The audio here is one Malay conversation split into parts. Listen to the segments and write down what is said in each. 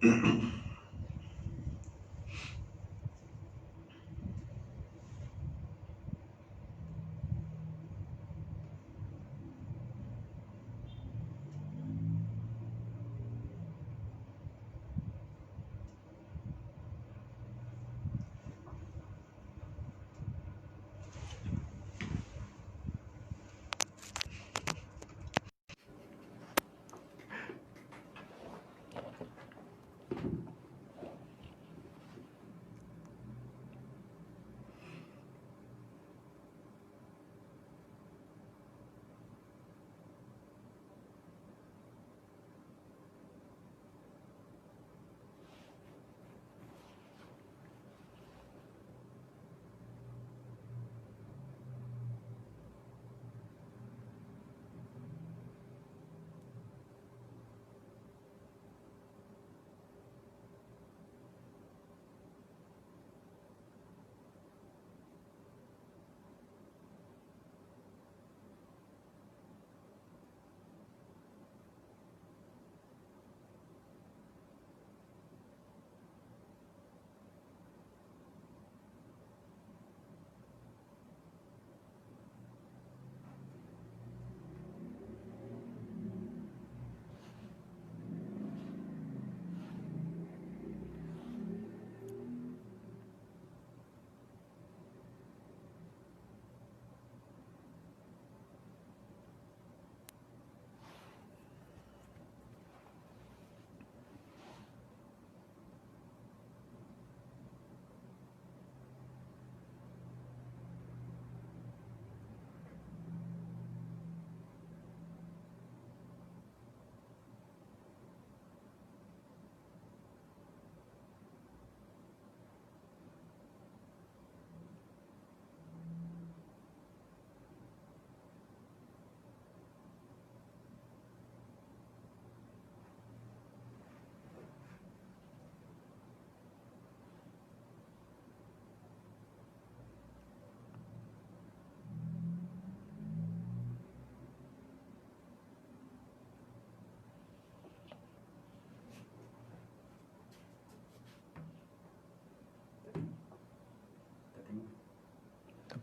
Tak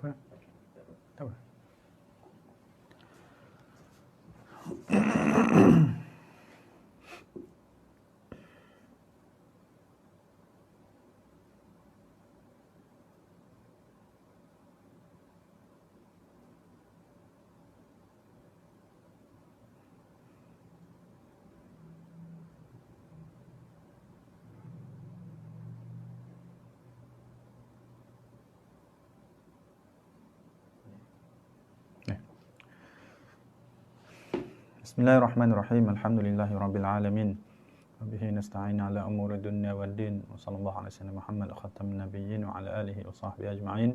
apa. Tak apa. Bismillahirrahmanirrahim. Alhamdulillahirabbil alamin. Wa bihi nasta'in ala umuri dunya waddin. Wa sallallahu ala sayyidina Muhammad khatamin nabiyyin wa ala alihi wa sahbihi ajma'in.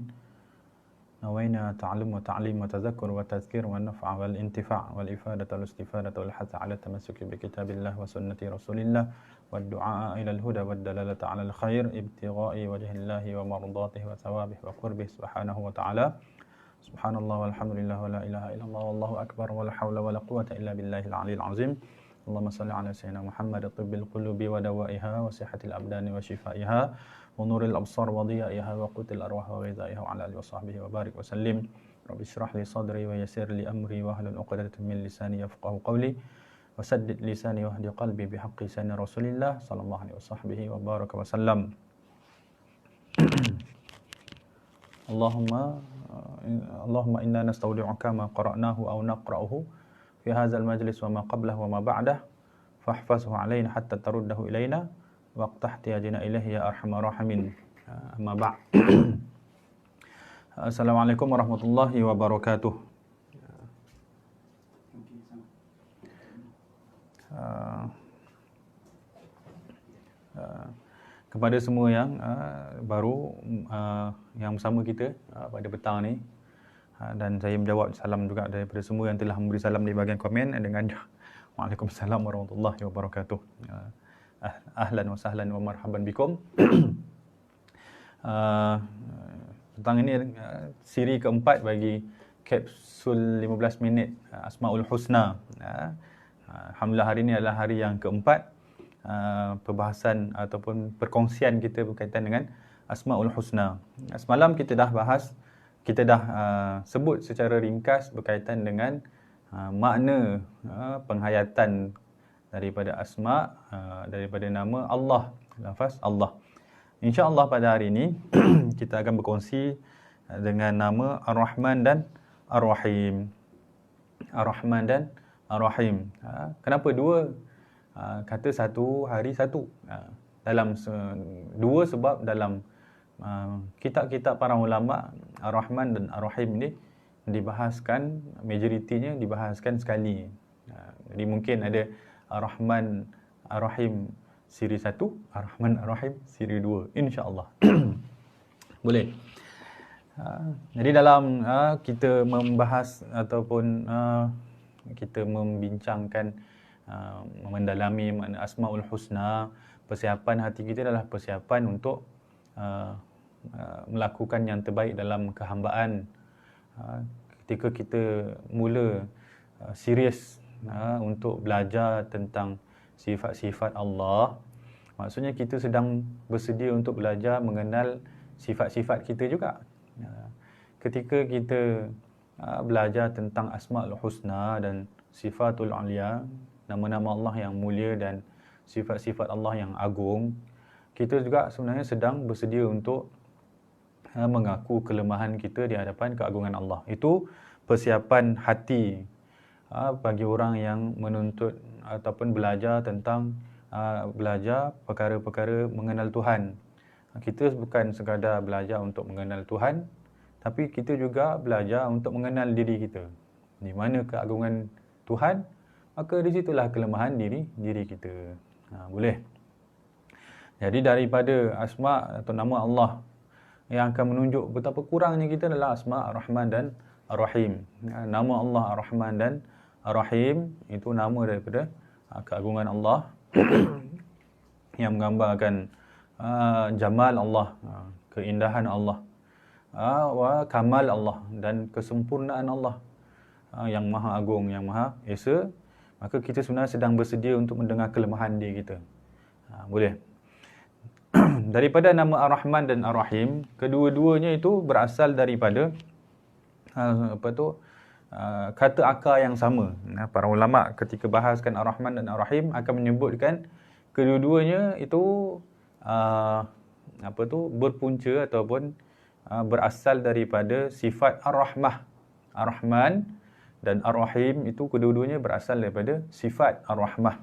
Nawaina ta'allum wa ta'lim wa tadhakkur wa tadhkir wa naf'a wal intifa' wal ifadah wal istifadah wal hath 'ala tamassuki bi kitabillah wa sunnati Rasulillah wad du'a ila al huda wad dalalata 'ala al khair ibtigha'i wajhillahi wa mardatihi wa thawabihi wa qurbihi subhanahu wa ta'ala. Subhanallah walhamdulillah wa la ilaha illallah wallahu akbar wa la hawla wa la quwwata illa billahil aliyyil azim. Allahumma salli ala sayyidina Muhammad tibbil qulubi wa dawaiha wa sihhatil abdani wa shifaiha wa nuril absar wa dhiyaiha wa qutil arwah wa ghidaiha wa ala alihi wa sahbihi wa barik wa sallim. Rabbi shrah li sadri wa yassir li amri wa hlul 'uqdatam min lisani yafqahu qawli wa saddid lisani wa hdi qalbi bihaqqi sayyidina Rasulillah sallallahu alaihi wasahbihi wa baraka wa sallam. Allahumma inna nastaudi'uka ma qara'nahu aw naqra'uhu fi hadzal majlis wa ma qablahu wa ma ba'dah fahfazhu 'alaina hatta taruddahu ilaina waqta ihtiyajina ilaihi ya arhamar rahimin. Amma ba'd. Assalamualaikum warahmatullahi wabarakatuh. Kepada semua yang baru yang bersama kita pada petang ni, dan saya menjawab salam juga daripada semua yang telah memberi salam di bahagian komen dengan Waalaikumsalam warahmatullahi wabarakatuh. Ahlan wa sahlan wa marhaban bikum. Petang ini siri keempat bagi kapsul 15 minit Asmaul Husna. Alhamdulillah hari ini adalah hari yang keempat. perbahasan ataupun perkongsian kita berkaitan dengan Asmaul Husna. Semalam kita dah bahas, kita dah sebut secara ringkas berkaitan dengan makna penghayatan daripada asma, daripada nama Allah, lafaz Allah. InsyaAllah pada hari ini kita akan berkongsi dengan nama Ar-Rahman dan Ar-Rahim. Ar-Rahman dan Ar-Rahim. Kenapa dua? Kata satu hari satu. Dalam dua sebab dalam kitab-kitab para ulama, Ar-Rahman dan Ar-Rahim ni dibahaskan, majoritinya dibahaskan sekali. Jadi mungkin ada Ar-Rahman Ar-Rahim siri 1, Ar-Rahman Ar-Rahim siri 2, insya-Allah. Boleh. Jadi dalam kita membahas ataupun kita membincangkan, mendalami makna Asmaul Husna, persiapan hati kita adalah persiapan untuk melakukan yang terbaik dalam kehambaan. Ketika kita mula serius untuk belajar tentang sifat-sifat Allah, maksudnya kita sedang bersedia untuk belajar mengenal sifat-sifat kita juga. Ketika kita belajar tentang Asmaul Husna dan Sifatul Alia, nama-nama Allah yang mulia dan sifat-sifat Allah yang agung, kita juga sebenarnya sedang bersedia untuk mengaku kelemahan kita di hadapan keagungan Allah. Itu persiapan hati bagi orang yang menuntut ataupun belajar tentang belajar perkara-perkara mengenal Tuhan. Kita bukan sekadar belajar untuk mengenal Tuhan, tapi kita juga belajar untuk mengenal diri kita. Di mana keagungan Tuhan, maka di situlah kelemahan diri kita. Boleh. Jadi daripada asma atau nama Allah yang akan menunjuk betapa kurangnya kita adalah asma Ar-Rahman dan Ar-Rahim. Nama Allah Ar-Rahman dan Ar-Rahim itu nama daripada keagungan Allah yang menggambarkan jamal Allah, keindahan Allah, wa kamal Allah dan kesempurnaan Allah yang maha agung, yang maha esa. Maka kita sebenarnya sedang bersedia untuk mendengar kelemahan diri kita. Boleh. Daripada nama Ar-Rahman dan Ar-Rahim, kedua-duanya itu berasal daripada kata akar yang sama. Para ulama ketika bahaskan Ar-Rahman dan Ar-Rahim akan menyebutkan kedua-duanya itu berpunca ataupun berasal daripada sifat Ar-Rahmah. Ar-Rahman dan Ar-Rahim itu kedua-duanya berasal daripada sifat Ar-Rahmah.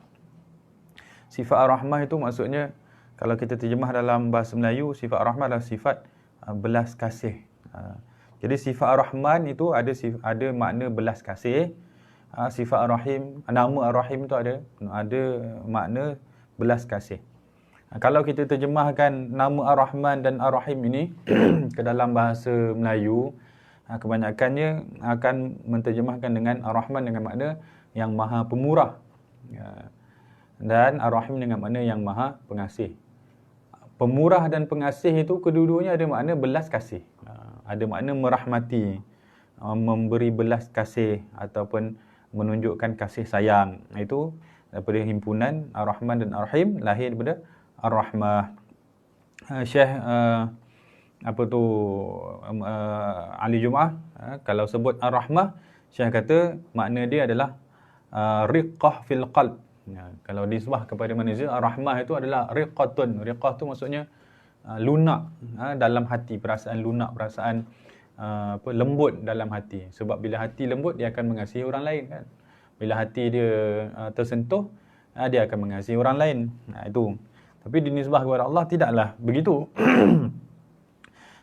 Sifat Ar-Rahmah itu maksudnya, kalau kita terjemah dalam bahasa Melayu, sifat Ar-Rahmah adalah sifat belas kasih. Jadi sifat Ar-Rahman itu ada makna belas kasih. Sifat Ar-Rahim, nama Ar-Rahim itu ada makna belas kasih. Kalau kita terjemahkan nama Ar-Rahman dan Ar-Rahim ini ke dalam bahasa Melayu, kebanyakannya akan menterjemahkan dengan Ar-Rahman dengan makna yang maha pemurah, dan Ar-Rahim dengan makna yang maha pengasih. Pemurah dan pengasih itu kedua-duanya ada makna belas kasih. Ada makna merahmati, memberi belas kasih ataupun menunjukkan kasih sayang. Itu daripada himpunan Ar-Rahman dan Ar-Rahim, lahir daripada Ar-Rahmah. Syekh Ali Jumaah, kalau sebut Ar-Rahmah, Syekh kata makna dia adalah riqqah fil qalb. Kalau disebah kepada manusia, Ar-Rahmah itu adalah riqqatun. Riqqah tu maksudnya lunak dalam hati, perasaan lunak, perasaan lembut dalam hati. Sebab bila hati lembut, dia akan mengasihi orang lain kan. Bila hati dia tersentuh, dia akan mengasihi orang lain. Itu. Tapi dinisbah kepada Allah tidaklah begitu.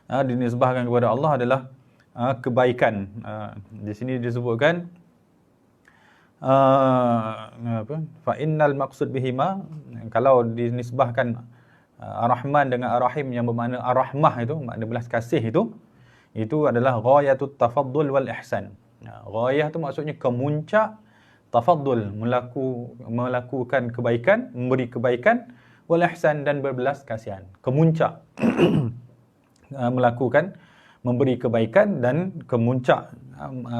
Dinisbahkan kepada Allah adalah kebaikan. Di sini disebutkan fa innal maqsud bihima, kalau dinisbahkan Ar-Rahman dengan Ar-Rahim yang bermakna Ar-Rahmah itu, makna belas kasih itu adalah ghayatut tafaddul wal ihsan. Ghayah itu maksudnya kemuncak, tafaddul melakukan kebaikan, memberi kebaikan, wal ihsan dan berbelas kasihan. Kemuncak melakukan, memberi kebaikan dan kemuncak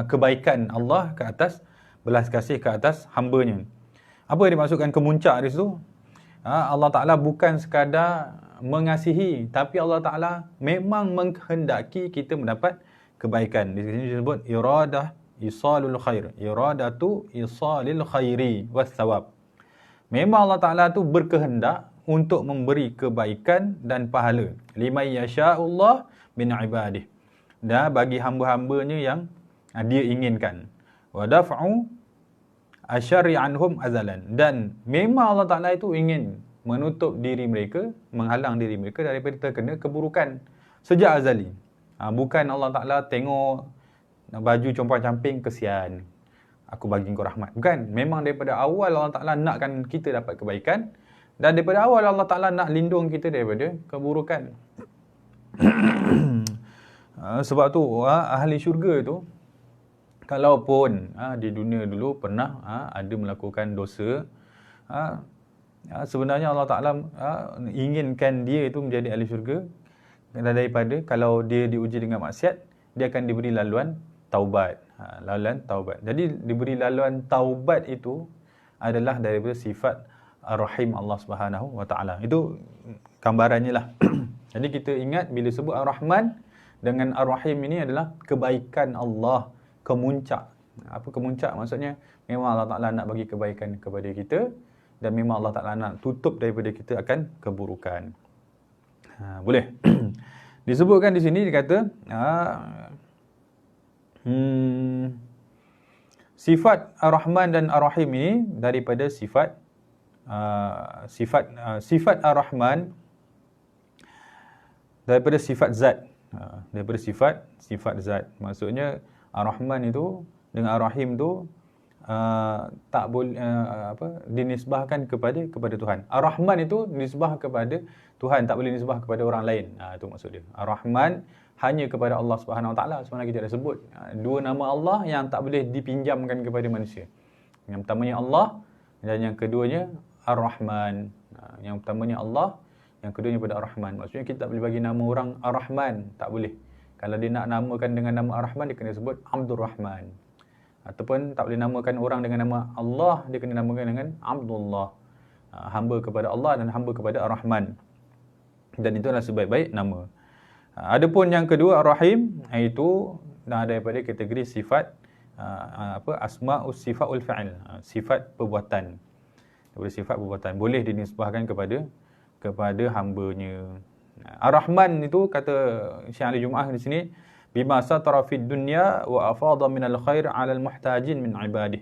kebaikan Allah ke atas, belas kasih ke atas hamba-Nya. Apa yang dimaksudkan kemuncak di situ? Allah Ta'ala bukan sekadar mengasihi, tapi Allah Ta'ala memang menghendaki kita mendapat kebaikan. Di sini disebut iradah isalul khair. Iradatu isalil khairi was thawab. Memang Allah Ta'ala tu berkehendak untuk memberi kebaikan dan pahala. Liman yasha'ullah min ibadih. Dan bagi hamba-hambanya yang dia inginkan. Wa daf'u asyari anhum azalan. Dan memang Allah Ta'ala itu ingin menutup diri mereka, menghalang diri mereka daripada terkena keburukan sejak azali. Bukan Allah Ta'ala tengok baju compang-camping, kesian, aku bagi kau rahmat. Bukan. Memang daripada awal Allah Ta'ala nakkan kita dapat kebaikan. Dan daripada awal Allah Ta'ala nak lindung kita daripada keburukan. Sebab tu ahli syurga tu, kalaupun di dunia dulu pernah ada melakukan dosa, sebenarnya Allah Ta'ala inginkan dia itu menjadi ahli syurga. Daripada kalau dia diuji dengan maksiat, dia akan diberi laluan taubat. Laluan taubat. Jadi diberi laluan taubat itu adalah daripada sifat Ar-Rahim Allah Subhanahu wa Ta'ala. Itu gambarannya lah. Jadi kita ingat bila sebut Ar-Rahman dengan Ar-Rahim ini adalah kebaikan Allah kemuncak. Apa kemuncak? Maksudnya memang Allah Ta'ala nak bagi kebaikan kepada kita dan memang Allah Ta'ala nak tutup daripada kita akan keburukan. Boleh. Disebutkan di sini dia kata sifat Ar-Rahman dan Ar-Rahim ini daripada sifat Ar-Rahman daripada sifat zat, daripada sifat zat. Maksudnya Ar-Rahman itu dengan Ar-Rahim itu tak boleh dinisbahkan kepada Tuhan. Ar-Rahman itu dinisbah kepada Tuhan, tak boleh dinisbah kepada orang lain. Itu maksud dia. Ar-Rahman hanya kepada Allah Subhanahu Wa Taala. Sebenarnya kita dah sebut dua nama Allah yang tak boleh dipinjamkan kepada manusia. Yang pertamanya Allah dan yang keduanya Ar-Rahman. Yang pertamanya Allah, yang keduanya pada Ar-Rahman. Maksudnya kita tak boleh bagi nama orang Ar-Rahman, tak boleh. Kalau dia nak namakan dengan nama Ar-Rahman, dia kena sebut Abdur Rahman. Ataupun tak boleh namakan orang dengan nama Allah, dia kena namakan dengan Abdullah. Hamba kepada Allah dan hamba kepada Ar-Rahman. Dan itu adalah sebaik-baik nama. Adapun yang kedua Ar-Rahim, itu daripada kategori sifat asma'us sifatul fa'il, sifat perbuatan. Daripada sifat perbuatan boleh dinisbahkan kepada hambanya. Ar-Rahman itu kata Syekh Ali Jumaah di sini, bima satara fid dunya wa afadha minal khair 'alal muhtajin min ibadih.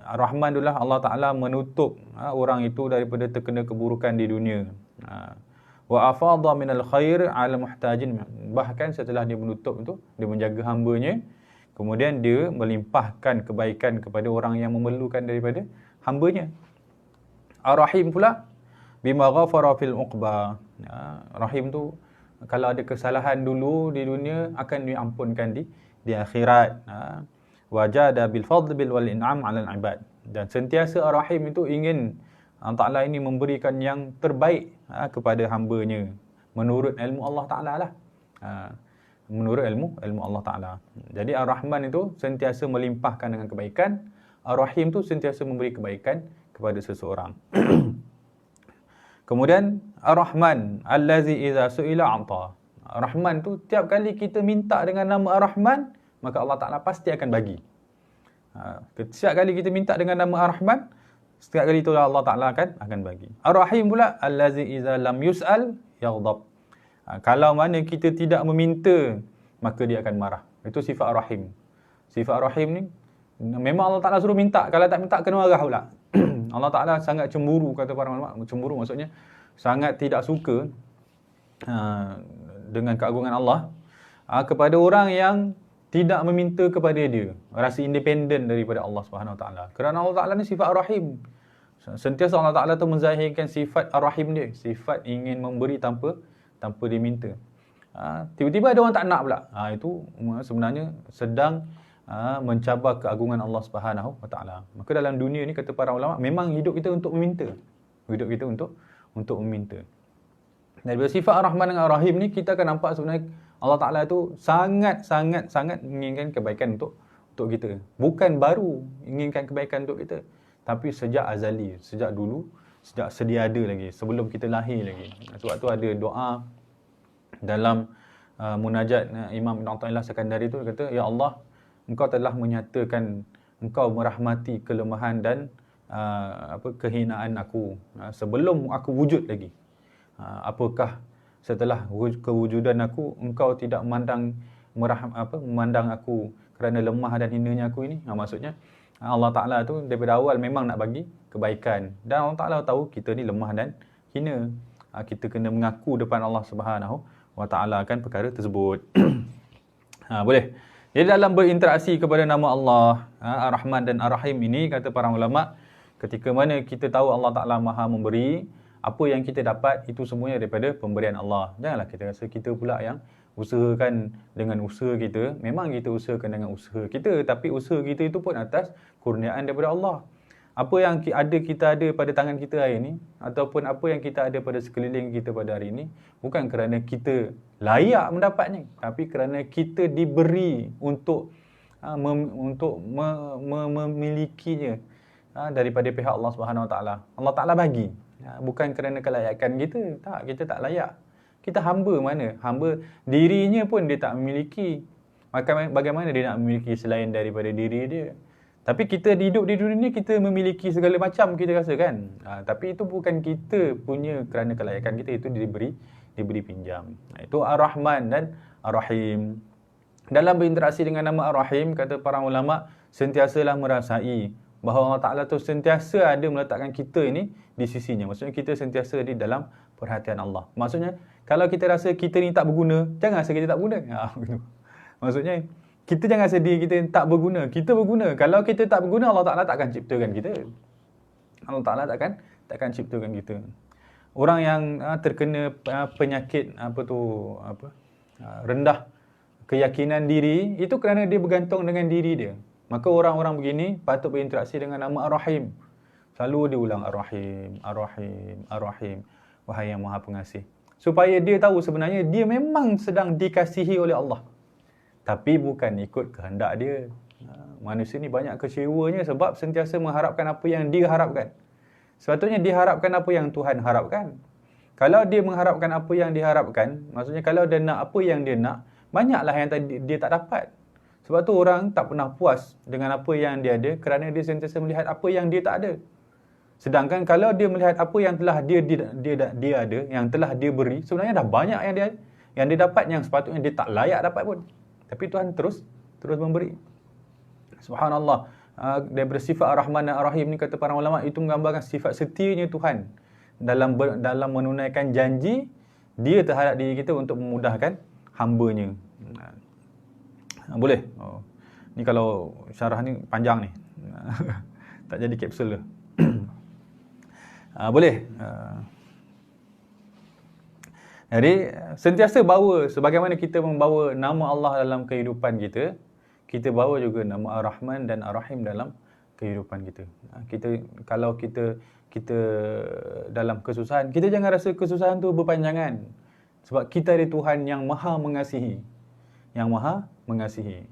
Ar-Rahman itulah Allah Ta'ala menutup orang itu daripada terkena keburukan di dunia. Wa afadha minal khair 'alal muhtajin. Bahkan setelah dia menutup itu, dia menjaga hambanya, kemudian dia melimpahkan kebaikan kepada orang yang memerlukan daripada hambanya. Ar-Rahim pula bima ghafara fil uqba. Rahim tu kalau ada kesalahan dulu di dunia akan diampunkan di akhirat. Wajada bil fadl bil wal in'am 'alal ibad. Dan sentiasa Ar-Rahim itu ingin Allah Ta'ala ini memberikan yang terbaik kepada hambanya menurut ilmu Allah Ta'ala lah. Menurut ilmu Allah Ta'ala. Jadi Ar-Rahman itu sentiasa melimpahkan dengan kebaikan. Ar-Rahim itu sentiasa memberi kebaikan kepada seseorang. Kemudian Ar-Rahman allazi idza su'ila a'ta. Ar-Rahman tu tiap kali kita minta dengan nama Ar-Rahman, maka Allah Ta'ala pasti akan bagi. Setiap kali kita minta dengan nama Ar-Rahman, setiap kali itu Allah Ta'ala akan bagi. Ar-Rahim pula allazi idza lam yus'al yaghdab. Kalau mana kita tidak meminta, maka dia akan marah. Itu sifat Ar-Rahim. Sifat Ar-Rahim ni memang Allah Ta'ala suruh minta, kalau tak minta kena marah pula. Allah Ta'ala sangat cemburu, kata para ulama. Cemburu maksudnya sangat tidak suka dengan keagungan Allah kepada orang yang tidak meminta kepada dia, rasa independen daripada Allah Subhanahu Wa Taala. Kerana Allah Ta'ala ni sifat Ar-Rahim. Sentiasa Allah Ta'ala tu menzahirkan sifat Ar-Rahim dia, sifat ingin memberi tanpa diminta. Tiba-tiba ada orang tak nak pula. Itu sebenarnya sedang mencabar keagungan Allah Subhanahu Wa Taala. Maka dalam dunia ni kata para ulama, memang hidup kita untuk meminta. Hidup kita untuk meminta. Dan bila sifat Ar-Rahman dengan Ar-Rahim ni, kita akan nampak sebenarnya Allah Ta'ala tu sangat menginginkan kebaikan untuk kita. Bukan baru inginkan kebaikan untuk kita, tapi sejak azali, sejak dulu sejak sedia ada lagi, sebelum kita lahir lagi. Sebab tu ada doa dalam munajat Imam Ibn Athaillah Sekandari tu, kata, Ya Allah, Engkau telah menyatakan Engkau merahmati kelemahan dan kehinaan aku sebelum aku wujud lagi. Apakah setelah kewujudan aku, Engkau tidak memandang aku kerana lemah dan hinanya aku ini? Maksudnya Allah Ta'ala tu daripada awal memang nak bagi kebaikan, dan Allah Ta'ala tahu kita ni lemah dan hina. Kita kena mengaku depan Allah Subhanahu Wa Ta'ala akan perkara tersebut. Boleh. Jadi dalam berinteraksi kepada nama Allah Ar-Rahman dan Ar-Rahim ini, kata para ulama, ketika mana kita tahu Allah Ta'ala Maha memberi, apa yang kita dapat itu semuanya daripada pemberian Allah. Janganlah kita rasa kita pula yang usahakan dengan usaha kita. Memang kita usahakan dengan usaha kita, tapi usaha kita itu pun atas kurniaan daripada Allah. Apa yang kita ada pada tangan kita hari ini, ataupun apa yang kita ada pada sekeliling kita pada hari ini, bukan kerana kita layak mendapatnya, tapi kerana kita diberi untuk memilikinya daripada pihak Allah Subhanahu Wa Taala. Allah Taala bagi, bukan kerana kelayakan kita. Tak, kita tak layak. Kita hamba mana? Hamba dirinya pun dia tak memiliki. Maka bagaimana dia nak memiliki selain daripada diri dia? Tapi kita hidup di dunia ni, kita memiliki segala macam, kita rasa kan. Tapi itu bukan kita punya kerana kelayakan kita, itu diberi pinjam. Itu Ar-Rahman dan Ar-Rahim. Dalam berinteraksi dengan nama Ar-Rahim, kata para ulama, sentiasalah merasai bahawa Allah Ta'ala tu sentiasa ada meletakkan kita ini di sisinya. Maksudnya kita sentiasa di dalam perhatian Allah. Maksudnya kalau kita rasa kita ni tak berguna, jangan rasa kita tak berguna. Maksudnya kita jangan rasa diri kita tak berguna. Kita berguna. Kalau kita tak berguna, Allah Ta'ala takkan ciptakan kita. Allah Ta'ala takkan ciptakan kita. Orang yang terkena penyakit rendah keyakinan diri, itu kerana dia bergantung dengan diri dia. Maka orang-orang begini patut berinteraksi dengan nama Ar-Rahim. Selalu dia ulang Ar-Rahim, Ar-Rahim, Ar-Rahim. Wahai yang Maha Pengasih. Supaya dia tahu sebenarnya dia memang sedang dikasihi oleh Allah. Tapi bukan ikut kehendak dia. Manusia ni banyak kecewanya sebab sentiasa mengharapkan apa yang dia harapkan. Sepatutnya diharapkan apa yang Tuhan harapkan. Kalau dia mengharapkan apa yang diharapkan, maksudnya kalau dia nak apa yang dia nak, banyaklah yang dia tak dapat. Sebab tu orang tak pernah puas dengan apa yang dia ada kerana dia sentiasa melihat apa yang dia tak ada. Sedangkan kalau dia melihat apa yang telah dia ada, yang telah dia beri, sebenarnya dah banyak yang dia dapat, yang sepatutnya dia tak layak dapat pun. Tapi Tuhan terus memberi. Subhanallah. Daripada sifat Ar-Rahman dan Ar-Rahim ni, kata para ulama, itu menggambarkan sifat setianya Tuhan dalam menunaikan janji dia terhadap diri kita untuk memudahkan hamba-Nya. Boleh? Ni kalau syarah ni panjang ni. Tak jadi kapsul dah. Boleh? Jadi sentiasa bawa, sebagaimana kita membawa nama Allah dalam kehidupan kita, kita bawa juga nama Ar-Rahman dan Ar-Rahim dalam kehidupan kita. Kalau kita dalam kesusahan, kita jangan rasa kesusahan tu berpanjangan. Sebab kita ada Tuhan yang Maha mengasihi. Yang Maha mengasihi.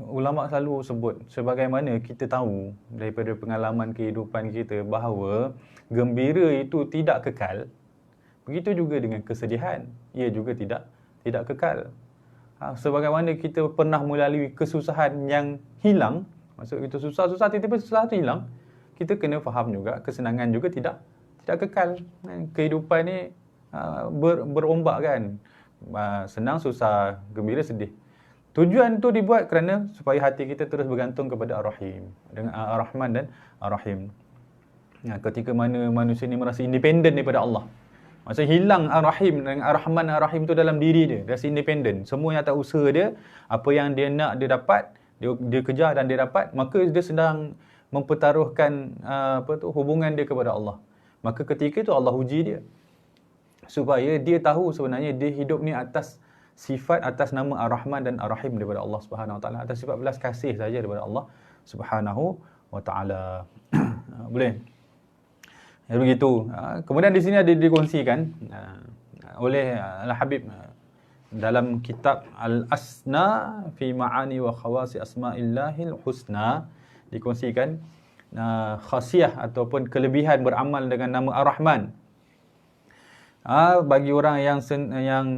Ulama selalu sebut, sebagaimana kita tahu daripada pengalaman kehidupan kita bahawa gembira itu tidak kekal, begitu juga dengan kesedihan, ia juga tidak kekal. Sebagaimana kita pernah melalui kesusahan yang hilang, maksud kita susah-susah, tiba-tiba susah itu hilang, kita kena faham juga kesenangan juga tidak kekal. Kehidupan ni berombak kan, senang, susah, gembira, sedih. Tujuan tu dibuat kerana supaya hati kita terus bergantung kepada Ar-Rahim, dengan Ar-Rahman dan Ar-Rahim. Ketika mana manusia ni merasa independen daripada Allah, maksudnya hilang Ar-Rahim dengan Ar-Rahman, Ar-Rahim tu dalam diri dia, rasa independen. Semua yang atas usaha dia, apa yang dia nak dia dapat, dia kejar dan dia dapat, maka dia sedang mempertaruhkan hubungan dia kepada Allah. Maka ketika itu Allah uji dia, supaya dia tahu sebenarnya dia hidup ni atas sifat, atas nama Ar-Rahman dan Ar-Rahim daripada Allah Subhanahu Wa Taala, atas sifat belas kasih saja daripada Allah Subhanahu Wa Taala. Boleh? Ya, begitu. Kemudian di sini ada dikongsikan oleh Al-Habib dalam kitab Al-Asna fi Ma'ani wa Khawasi Asma'illahil Husna, dikongsikan khasiah ataupun kelebihan beramal dengan nama Ar-Rahman. Bagi orang yang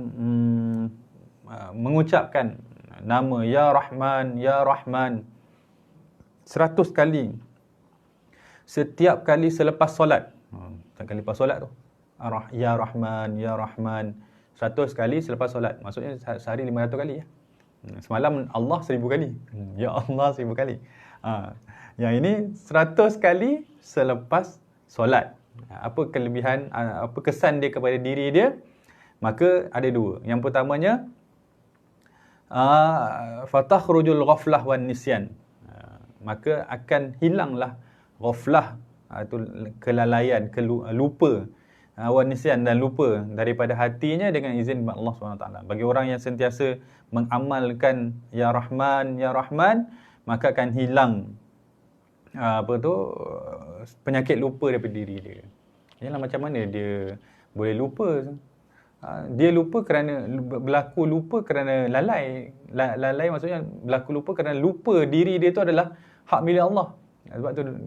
mengucapkan nama Ya Rahman, Ya Rahman 100 kali setiap kali selepas solat. Setiap kali lepas solat tu, Ya Rahman, Ya Rahman 100 kali selepas solat. Maksudnya sehari 500 kali ya. Semalam Allah 1000 kali. Ya Allah 1000 kali. Yang ini 100 kali selepas solat. Apa kelebihan, apa kesan dia kepada diri dia? Maka ada dua. Yang pertamanya, fatakhrujul ghaflah wan nisyan. Maka akan hilanglah ghaflah, itu kelalaian, lupa, wan nisyan dan lupa daripada hatinya dengan izin Allah SWT. Bagi orang yang sentiasa mengamalkan Ya Rahman, Ya Rahman, maka akan hilang penyakit lupa daripada diri dia. Yalah, macam mana dia boleh lupa? Dia lupa kerana berlaku lupa kerana lalai. Lalai maksudnya berlaku lupa kerana lupa diri dia tu adalah hak milik Allah.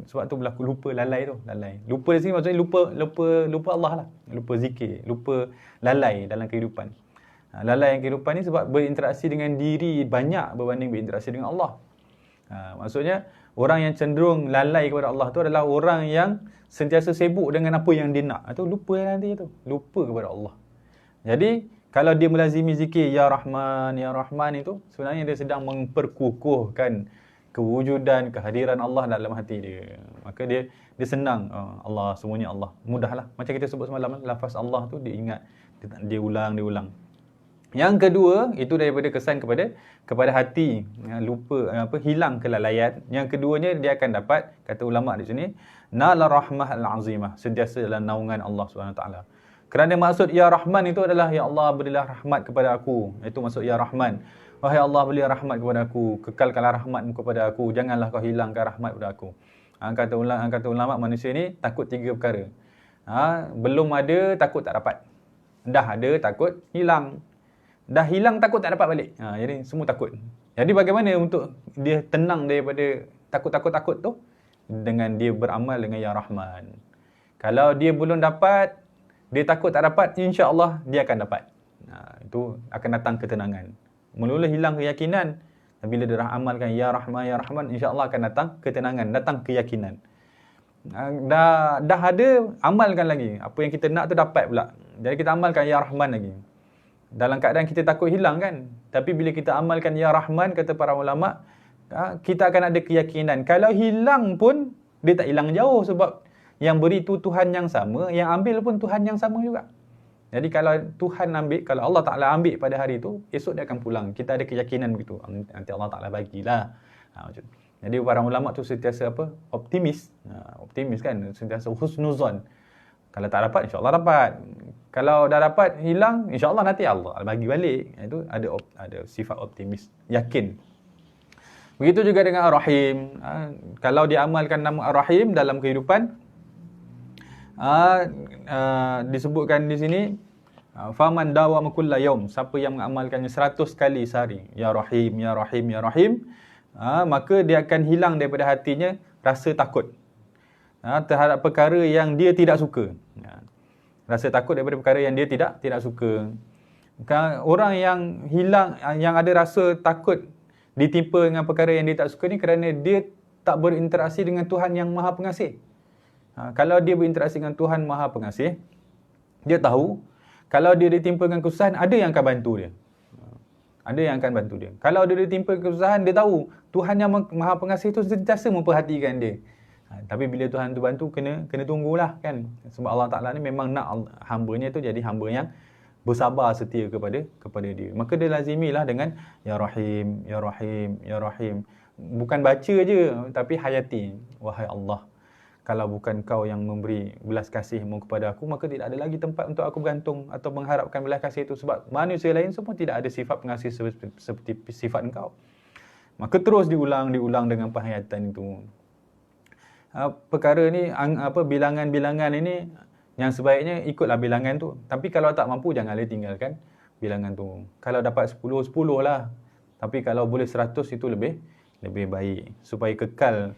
Sebab tu berlaku lupa, lalai tu, lalai. Lupa di sini maksudnya lupa Allah lah. Lupa zikir, lupa lalai dalam kehidupan. Lalai yang kehidupan ni sebab berinteraksi dengan diri banyak berbanding berinteraksi dengan Allah. Maksudnya orang yang cenderung lalai kepada Allah tu adalah orang yang sentiasa sibuk dengan apa yang dia nak. Itu lupa nanti tu, lupa kepada Allah. Jadi kalau dia melazimi zikir Ya Rahman, Ya Rahman itu sebenarnya dia sedang memperkukuhkan kewujudan, kehadiran Allah dalam hati dia. Maka dia senang, Allah, semuanya Allah. Mudahlah. Macam kita sebut semalam, lafaz Allah tu dia ingat, dia ulang. Yang kedua, itu daripada kesan kepada hati, lupa, hilang kelalaian. Yang keduanya, dia akan dapat, kata ulama di sini, nala rahmah al-azimah, sentiasa dalam naungan Allah SWT. Kerana maksud Ya Rahman itu adalah Ya Allah berilah rahmat kepada aku. Itu maksud Ya Rahman. Wahai Allah, berilah rahmat kepada aku, kekalkanlah rahmat kepada aku, janganlah kau hilangkan rahmat kepada aku. Kata ulama, manusia ni takut 3 perkara. Belum ada, takut tak dapat. Dah ada, takut hilang. Dah hilang, takut tak dapat balik. Jadi semua takut. Jadi bagaimana untuk dia tenang daripada takut-takut tu? Dengan dia beramal dengan Ya Rahman. Kalau dia belum dapat, dia takut tak dapat, insya-Allah dia akan dapat. Itu akan datang ketenangan. Mula-mula hilang keyakinan, bila dia amalkan Ya Rahman, Ya Rahman, insya-Allah akan datang ketenangan, datang keyakinan. Dah ada, amalkan lagi. Apa yang kita nak tu dapat pula. Jadi kita amalkan Ya Rahman lagi. Dalam keadaan kita takut hilang kan. Tapi bila kita amalkan Ya Rahman, kata para ulama, kita akan ada keyakinan. Kalau hilang pun, dia tak hilang jauh sebab yang beri tu Tuhan yang sama, yang ambil pun Tuhan yang sama juga. Jadi kalau Tuhan ambil, kalau Allah Ta'ala ambil pada hari itu, esok dia akan pulang. Kita ada keyakinan begitu. Nanti Allah Ta'ala bagilah. Jadi para ulama tu sentiasa optimis. Optimis kan, sentiasa husnuzon. Kalau tak dapat, insya-Allah dapat. Kalau dah dapat, hilang, insya-Allah nanti Allah bagi balik. Itu ada sifat optimis, yakin. Begitu juga dengan Ar-Rahim. Kalau diamalkan nama Ar-Rahim dalam kehidupan, disebutkan di sini, faman dawama kulla yaum, siapa yang mengamalkannya 100 kali sehari, Ya Rahim, Ya Rahim, Ya Rahim, maka dia akan hilang daripada hatinya rasa takut terhadap perkara yang dia tidak suka. Rasa takut daripada perkara yang dia tidak suka. Orang yang hilang, yang ada rasa takut ditimpa dengan perkara yang dia tak suka ni kerana dia tak berinteraksi dengan Tuhan yang Maha Pengasih. Kalau dia berinteraksi dengan Tuhan Maha Pengasih, dia tahu kalau dia ditimpa dengan kesusahan, ada yang akan bantu dia. Ada yang akan bantu dia. Kalau dia ditimpa kesusahan, dia tahu Tuhan yang Maha Pengasih itu sentiasa memperhatikan dia. Tapi bila Tuhan tu bantu, kena tunggulah kan. Sebab Allah Ta'ala ni memang nak hamba-Nya tu jadi hamba yang bersabar setia kepada dia. Maka dia lazimilah dengan Ya Rahim, Ya Rahim, Ya Rahim. Bukan baca je, tapi hayati. Wahai Allah, kalau bukan kau yang memberi belas kasih-Mu kepada aku, maka tidak ada lagi tempat untuk aku bergantung atau mengharapkan belas kasih itu. Sebab manusia lain semua tidak ada sifat pengasih seperti sifat engkau. Maka terus diulang dengan penghayatan itu. Perkara ni, bilangan-bilangan ini, yang sebaiknya ikutlah bilangan tu. Tapi kalau tak mampu, janganlah tinggalkan bilangan tu. Kalau dapat 10, 10 lah. Tapi kalau boleh 100, itu lebih baik. Supaya kekal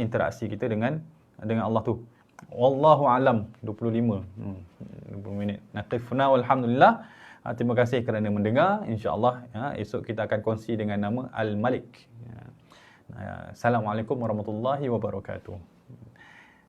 interaksi kita dengan Allah tu. Wallahu alam. 25 minit. Naqifna walhamdulillah. Terima kasih kerana mendengar. InsyaAllah esok kita akan kongsi dengan nama Al-Malik. Assalamualaikum warahmatullahi wabarakatuh.